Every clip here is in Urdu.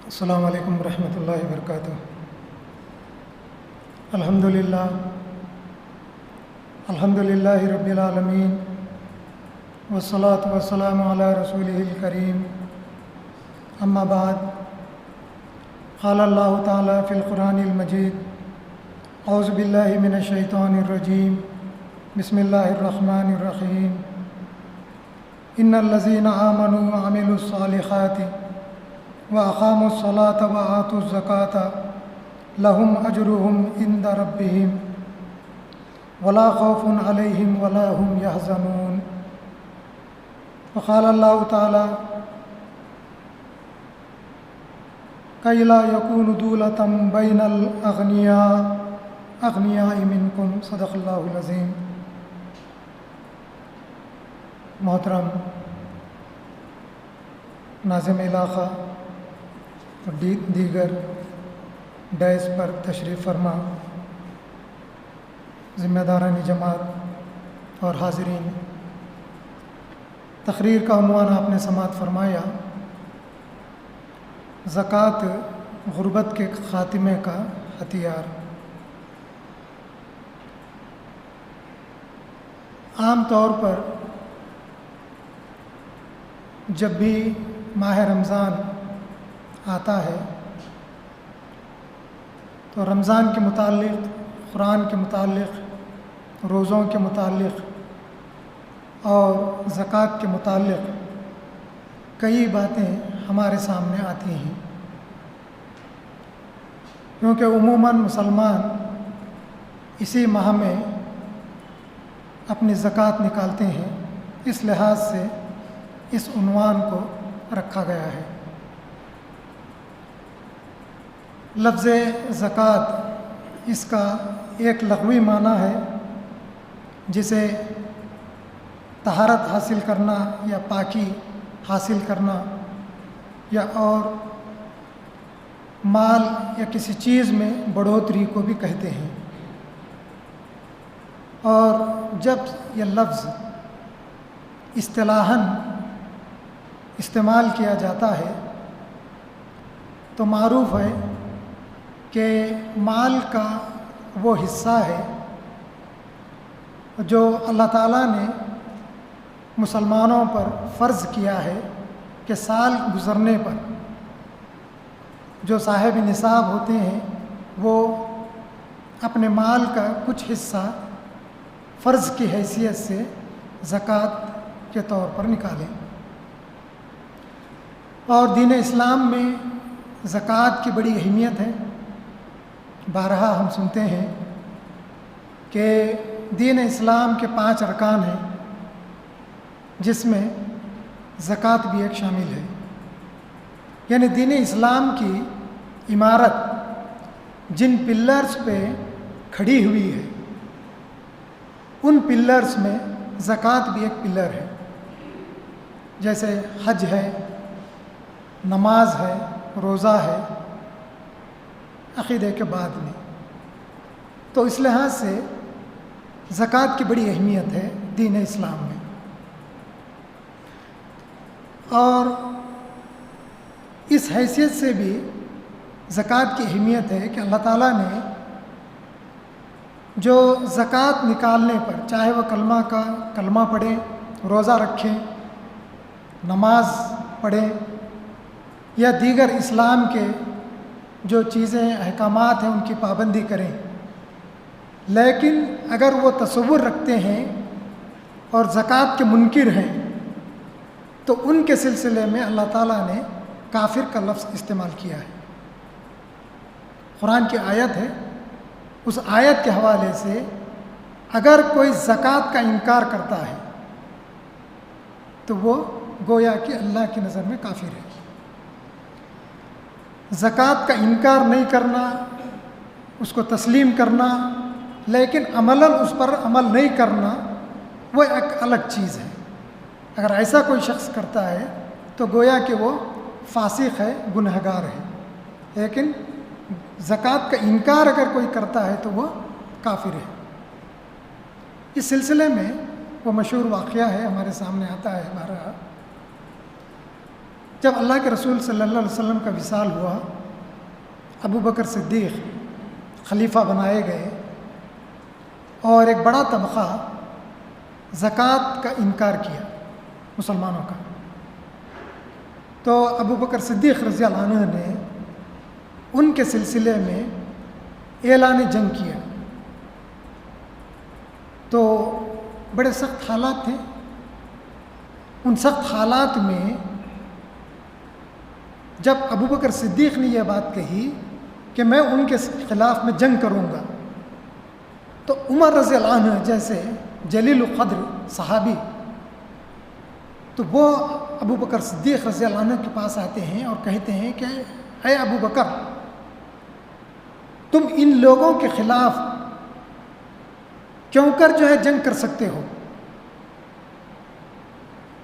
السلام علیکم ورحمۃ اللہ وبرکاتہ۔ الحمد للہ رب العالمین والصلاة والسلام علی رسولہ الکریم، اما بعد، قال اللہ تعالی فی القرآن المجید، اعوذ باللہ من الشیطان الرجیم، بسم اللہ الرحمن الرحیم۔ ان الذین آمنوا وعملوا الصالحات وأقاموا الصلاة وآتوا الزكاة لهم أجرهم عند ربهم ولا خوف عليهم ولا هم يحزنون۔ وقال الله تعالى كي لا يكون دولة بين الأغنياء منكم، صدق الله العظيم۔ محترم ناظم علاقہ اور دیگر ڈائز پر تشریف فرما ذمہ داران جماعت اور حاضرین، تقریر کا عنوان آپ نے سماعت فرمایا، زکوٰۃ غربت کے خاتمے کا ہتھیار۔ عام طور پر جب بھی ماہ رمضان آتا ہے تو رمضان کے متعلق، قرآن کے متعلق، روزوں کے متعلق اور زکوٰۃ کے متعلق کئی باتیں ہمارے سامنے آتی ہیں، کیونکہ عموماً مسلمان اسی ماہ میں اپنی زکوٰۃ نکالتے ہیں، اس لحاظ سے اس عنوان کو رکھا گیا ہے۔ لفظ زکوٰۃ اس کا ایک لغوی معنی ہے جسے طہارت حاصل کرنا یا پاکی حاصل کرنا یا اور مال یا کسی چیز میں بڑھوتری کو بھی کہتے ہیں۔ اور جب یہ لفظ اصطلاحاً استعمال کیا جاتا ہے تو معروف ہے کہ مال کا وہ حصہ ہے جو اللہ تعالیٰ نے مسلمانوں پر فرض کیا ہے کہ سال گزرنے پر جو صاحب نصاب ہوتے ہیں وہ اپنے مال کا کچھ حصہ فرض کی حیثیت سے زکوٰۃ کے طور پر نکالیں۔ اور دین اسلام میں زکوٰۃ کی بڑی اہمیت ہے۔ بارہا ہم سنتے ہیں کہ دین اسلام کے 5 ارکان ہیں، جس میں زکوٰۃ بھی ایک شامل ہے۔ یعنی دین اسلام کی عمارت جن پلرز پہ کھڑی ہوئی ہے، ان پلرز میں زکوٰۃ بھی ایک پلر ہے۔ جیسے حج ہے، نماز ہے، روزہ ہے، عقیدے کے بعد میں۔ تو اس لحاظ سے زکوٰۃ کی بڑی اہمیت ہے دین اسلام میں۔ اور اس حیثیت سے بھی زکوٰۃ کی اہمیت ہے کہ اللہ تعالیٰ نے جو زکوٰۃ نکالنے پر، چاہے وہ کلمہ پڑھیں، روزہ رکھیں، نماز پڑھیں یا دیگر اسلام کے جو چیزیں احکامات ہیں ان کی پابندی کریں، لیکن اگر وہ تصور رکھتے ہیں اور زکوٰۃ کے منکر ہیں تو ان کے سلسلے میں اللہ تعالیٰ نے کافر کا لفظ استعمال کیا ہے۔ قرآن کی آیت ہے، اس آیت کے حوالے سے اگر کوئی زکوٰۃ کا انکار کرتا ہے تو وہ گویا کہ اللہ کی نظر میں کافر ہے۔ زکوٰۃ کا انکار نہیں کرنا، اس کو تسلیم کرنا، لیکن عملاً اس پر عمل نہیں کرنا، وہ ایک الگ چیز ہے۔ اگر ایسا کوئی شخص کرتا ہے تو گویا کہ وہ فاسق ہے، گنہگار ہے، لیکن زکوٰۃ کا انکار اگر کوئی کرتا ہے تو وہ کافر ہے۔ اس سلسلے میں وہ مشہور واقعہ ہے، ہمارے سامنے آتا ہے ہمارا جب اللہ کے رسول صلی اللہ علیہ وسلم کا وصال ہوا، ابو بکر صدیق خلیفہ بنائے گئے اور ایک بڑا طبقہ زکوٰۃ کا انکار کیا مسلمانوں کا، تو ابو بکر صدیق رضی اللہ عنہ نے ان کے سلسلے میں اعلان جنگ کیا۔ تو بڑے سخت حالات تھے، ان سخت حالات میں جب ابو بکر صدیق نے یہ بات کہی کہ میں ان کے خلاف میں جنگ کروں گا، تو عمر رضی اللہ عنہ جیسے جلیل القدر صحابی، تو وہ ابو بکر صدیق رضی اللہ عنہ کے پاس آتے ہیں اور کہتے ہیں کہ اے ابو بکر، تم ان لوگوں کے خلاف کیوں کر جو ہے جنگ کر سکتے ہو؟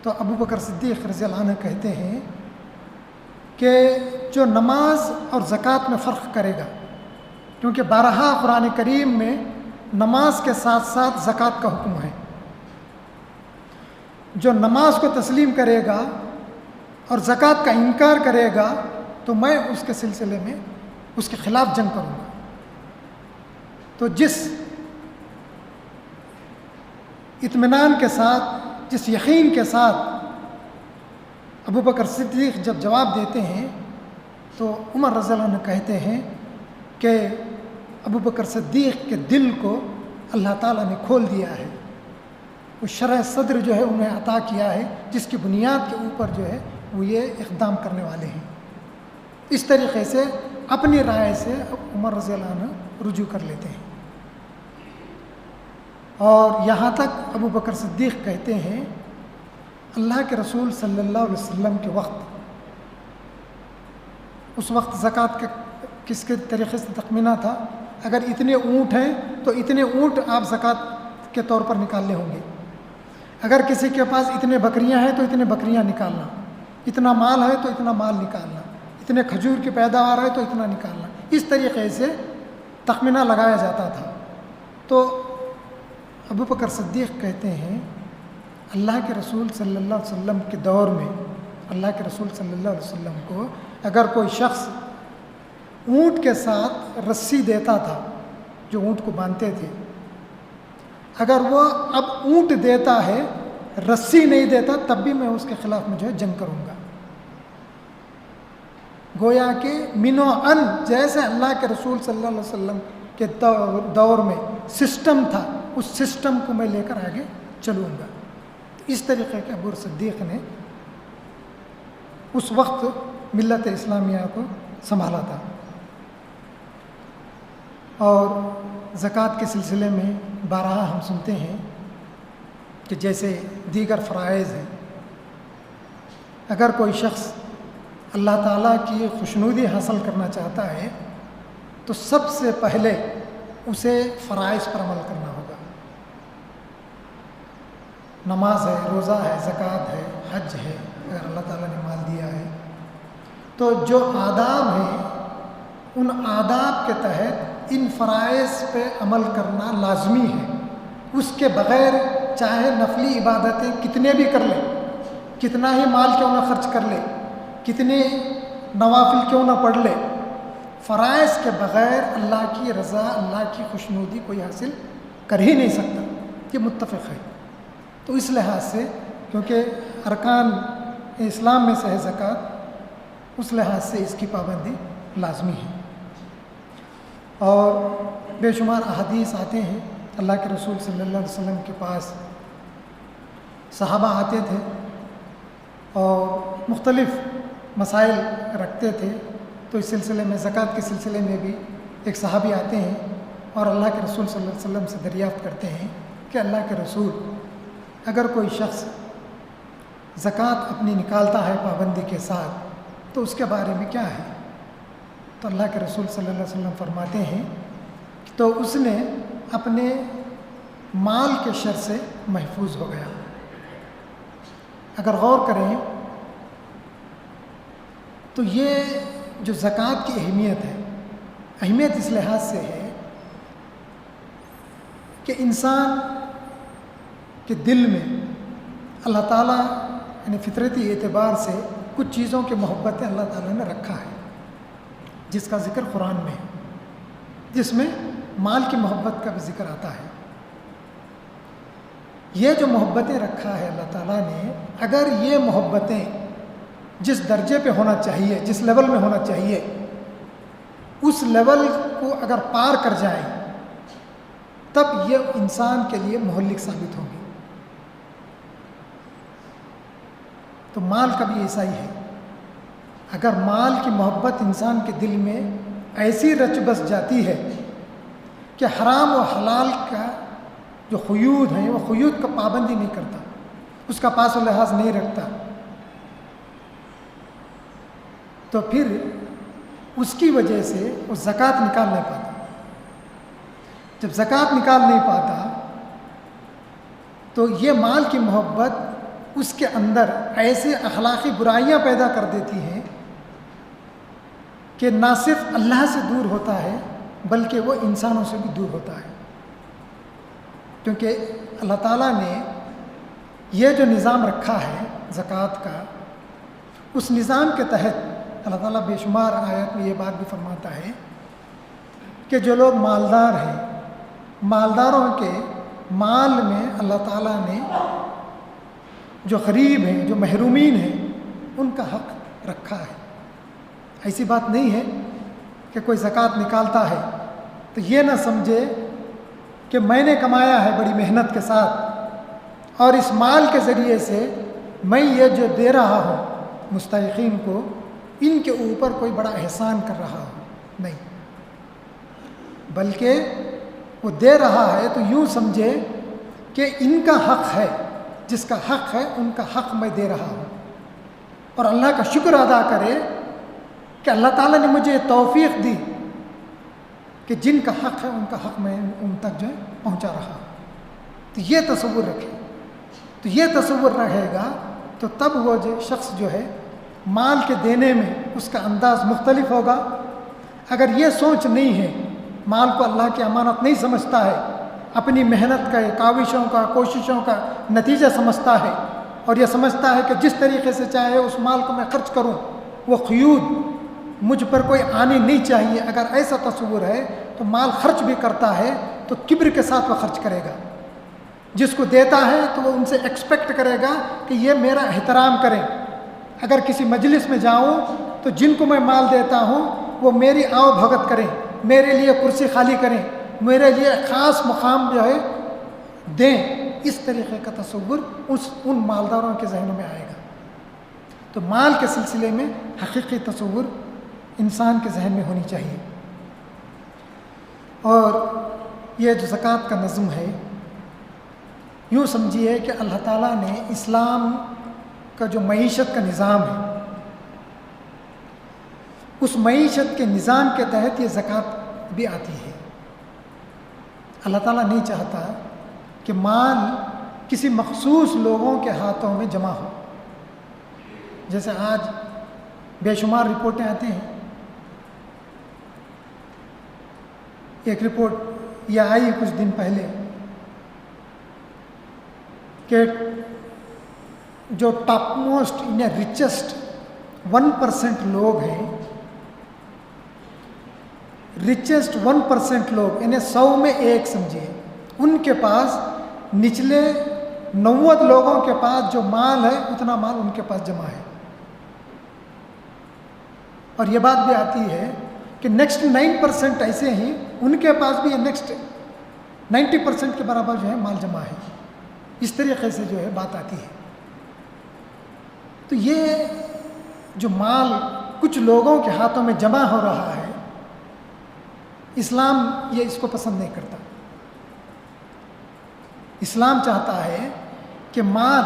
تو ابو بکر صدیق رضی اللہ عنہ کہتے ہیں کہ جو نماز اور زکوٰۃ میں فرق کرے گا، کیونکہ بارہا قرآن کریم میں نماز کے ساتھ ساتھ زکوٰۃ کا حکم ہے، جو نماز کو تسلیم کرے گا اور زکوٰۃ کا انکار کرے گا تو میں اس کے سلسلے میں اس کے خلاف جنگ کروں گا۔ تو جس اطمینان کے ساتھ، جس یقین کے ساتھ ابو بکر صدیق جب جواب دیتے ہیں، تو عمر رضی اللہ عنہ کہتے ہیں کہ ابو بکر صدیق کے دل کو اللہ تعالیٰ نے کھول دیا ہے، وہ شرح صدر جو ہے انہیں عطا کیا ہے، جس کی بنیاد کے اوپر جو ہے وہ یہ اقدام کرنے والے ہیں۔ اس طریقے سے اپنی رائے سے عمر رضی اللہ عنہ رجوع کر لیتے ہیں، اور یہاں تک ابو بکر صدیق کہتے ہیں اللہ کے رسول صلی اللہ علیہ وسلم کے وقت، اس وقت زکوٰۃ کا کس کے طریقے سے تخمینہ تھا، اگر اتنے اونٹ ہیں تو اتنے اونٹ آپ زکوٰۃ کے طور پر نکالنے ہوں گے، اگر کسی کے پاس اتنے بکریاں ہیں تو اتنے بکریاں نکالنا، اتنا مال ہے تو اتنا مال نکالنا، اتنے کھجور کی پیداوار ہے تو اتنا نکالنا، اس طریقے سے تخمینہ لگایا جاتا تھا۔ تو ابو بکر صدیق کہتے ہیں اللہ کے رسول صلی اللہ علیہ وسلم کے دور میں اللہ کے رسول صلی اللہ علیہ وسلم کو اگر کوئی شخص اونٹ کے ساتھ رسی دیتا تھا، جو اونٹ کو باندھتے تھے، اگر وہ اب اونٹ دیتا ہے رسی نہیں دیتا، تب بھی میں اس کے خلاف میں جو ہے جنگ کروں گا۔ گویا کہ من و ان جیسے اللہ کے رسول صلی اللہ علیہ وسلم کے دور میں سسٹم تھا، اس سسٹم کو میں لے کر آگے چلوں گا۔ اس طریقے کے ابو صدیق نے اس وقت ملت اسلامیہ کو سنبھالا تھا۔ اور زکوٰۃ کے سلسلے میں بارہا ہم سنتے ہیں کہ جیسے دیگر فرائض ہیں، اگر کوئی شخص اللہ تعالیٰ کی خوشنودی حاصل کرنا چاہتا ہے تو سب سے پہلے اسے فرائض پر عمل کرنا ہوگا۔ نماز ہے، روزہ ہے، زکوٰۃ ہے، حج ہے، اگر اللہ تعالیٰ نے مال دیا ہے تو جو آداب ہیں ان آداب کے تحت ان فرائض پہ عمل کرنا لازمی ہے۔ اس کے بغیر چاہے نفلی عبادتیں کتنے بھی کر لے، کتنا ہی مال کیوں نہ خرچ کر لے، کتنے نوافل کیوں نہ پڑھ لے، فرائض کے بغیر اللہ کی رضا، اللہ کی خوشنودی کوئی حاصل کر ہی نہیں سکتا، یہ متفق ہے۔ تو اس لحاظ سے کیونکہ ارکان اسلام میں سے ہے زکوٰۃ، اس لحاظ سے اس کی پابندی لازمی ہے۔ اور بے شمار احادیث آتے ہیں، اللہ کے رسول صلی اللہ علیہ وسلم کے پاس صحابہ آتے تھے اور مختلف مسائل رکھتے تھے، تو اس سلسلے میں زکوٰۃ کے سلسلے میں بھی ایک صحابی آتے ہیں اور اللہ کے رسول صلی اللہ علیہ وسلم سے دریافت کرتے ہیں کہ اللہ کے رسول، اگر کوئی شخص زکوٰۃ اپنی نکالتا ہے پابندی کے ساتھ تو اس کے بارے میں کیا ہے؟ تو اللہ کے رسول صلی اللہ علیہ وسلم فرماتے ہیں تو اس نے اپنے مال کے شر سے محفوظ ہو گیا۔ اگر غور کریں تو یہ جو زکوٰۃ کی اہمیت ہے، اہمیت اس لحاظ سے ہے کہ انسان کے دل میں اللہ تعالیٰ یعنی فطرتی اعتبار سے کچھ چیزوں کی محبتیں اللہ تعالیٰ نے رکھا ہے، جس کا ذکر قرآن میں ہے، جس میں مال کی محبت کا بھی ذکر آتا ہے۔ یہ جو محبتیں رکھا ہے اللہ تعالیٰ نے، اگر یہ محبتیں جس درجے پہ ہونا چاہیے، جس لیول میں ہونا چاہیے، اس لیول کو اگر پار کر جائیں تب یہ انسان کے لیے مہلک ثابت ہوگی۔ تو مال کا بھی ایسا ہی ہے، اگر مال کی محبت انسان کے دل میں ایسی رچ بس جاتی ہے کہ حرام و حلال کا جو قیود ہیں وہ قیود کا پابندی نہیں کرتا، اس کا پاس و لحاظ نہیں رکھتا، تو پھر اس کی وجہ سے وہ زکوٰۃ نکال نہیں پاتا۔ جب زکوٰۃ نکال نہیں پاتا تو یہ مال کی محبت اس کے اندر ایسے اخلاقی برائیاں پیدا کر دیتی ہیں کہ نہ صرف اللہ سے دور ہوتا ہے بلکہ وہ انسانوں سے بھی دور ہوتا ہے، کیونکہ اللہ تعالیٰ نے یہ جو نظام رکھا ہے زکوٰۃ کا، اس نظام کے تحت اللہ تعالیٰ بے شمار آیات میں یہ بات بھی فرماتا ہے کہ جو لوگ مالدار ہیں، مالداروں کے مال میں اللہ تعالیٰ نے جو غریب ہیں، جو محرومین ہیں، ان کا حق رکھا ہے۔ ایسی بات نہیں ہے کہ کوئی زکوٰۃ نکالتا ہے تو یہ نہ سمجھے کہ میں نے کمایا ہے بڑی محنت کے ساتھ اور اس مال کے ذریعے سے میں یہ جو دے رہا ہوں مستحقین کو، ان کے اوپر کوئی بڑا احسان کر رہا ہوں، نہیں، بلکہ وہ دے رہا ہے تو یوں سمجھے کہ ان کا حق ہے، جس کا حق ہے ان کا حق میں دے رہا ہوں، اور اللہ کا شکر ادا کرے کہ اللہ تعالیٰ نے مجھے توفیق دی کہ جن کا حق ہے ان کا حق میں ان تک جو ہے پہنچا رہا ہوں۔ تو یہ تصور رکھے، تو یہ تصور رہے گا تو تب وہ جو شخص جو ہے مال کے دینے میں اس کا انداز مختلف ہوگا۔ اگر یہ سوچ نہیں ہے، مال کو اللہ کی امانت نہیں سمجھتا ہے، اپنی محنت کا، کاوشوں کا، کوششوں کا نتیجہ سمجھتا ہے، اور یہ سمجھتا ہے کہ جس طریقے سے چاہے اس مال کو میں خرچ کروں، وہ قیود مجھ پر کوئی آنی نہیں چاہیے، اگر ایسا تصور ہے تو مال خرچ بھی کرتا ہے تو کبر کے ساتھ وہ خرچ کرے گا۔ جس کو دیتا ہے تو وہ ان سے ایکسپیکٹ کرے گا کہ یہ میرا احترام کریں۔ اگر کسی مجلس میں جاؤں تو جن کو میں مال دیتا ہوں وہ میری آؤ بھگت کریں، میرے لیے کرسی خالی کریں، میرے لیے خاص مقام جو ہے دیں۔ اس طریقے کا تصور ان مالداروں کے ذہنوں میں آئے گا۔ تو مال کے سلسلے میں حقیقی تصور انسان کے ذہن میں ہونی چاہیے۔ اور یہ جو زکوٰۃ کا نظم ہے، یوں سمجھیے کہ اللہ تعالیٰ نے اسلام کا جو معیشت کا نظام ہے، اس معیشت کے نظام کے تحت یہ زکوٰۃ بھی آتی ہے۔ اللہ تعالیٰ نہیں چاہتا کہ مال کسی مخصوص لوگوں کے ہاتھوں میں جمع ہو۔ جیسے آج بے شمار رپورٹیں آتی ہیں، ایک رپورٹ یہ آئی کچھ دن پہلے کہ جو ٹاپ موسٹ ریچسٹ 1% لوگ ہیں، ریچسٹ 1% لوگ، انہیں 100 میں ایک سمجھیے، ان کے پاس نچلے 90 لوگوں کے پاس جو مال ہے اتنا مال ان کے پاس جمع ہے۔ اور یہ بات بھی آتی ہے کہ نیکسٹ 9% ایسے ہیں ان کے پاس بھی نیکسٹ 90% کے برابر جو ہے مال جمع ہے۔ اس طریقے سے جو ہے بات آتی ہے۔ تو یہ جو مال کچھ لوگوں کے ہاتھوں میں جمع ہو رہا ہے، اسلام یہ اس کو پسند نہیں کرتا۔ اسلام چاہتا ہے کہ مال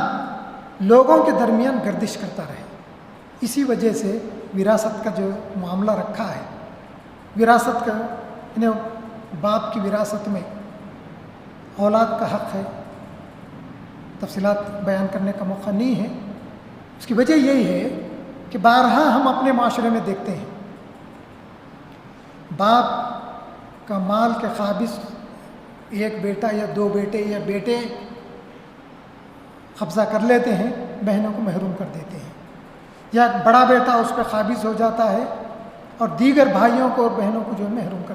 لوگوں کے درمیان گردش کرتا رہے۔ اسی وجہ سے وراثت کا جو معاملہ رکھا ہے، وراثت کا انہیں باپ کی وراثت میں اولاد کا حق ہے، تفصیلات بیان کرنے کا موقع نہیں ہے۔ اس کی وجہ یہی ہے کہ بارہا ہم اپنے معاشرے میں دیکھتے ہیں، باپ کا مال کے قابض ایک بیٹا یا 2 بیٹے یا بیٹے قبضہ کر لیتے ہیں، بہنوں کو محروم کر دیتے ہیں۔ یا بڑا بیٹا اس پہ قابض ہو جاتا ہے اور دیگر بھائیوں کو اور بہنوں کو جو ہے محروم کر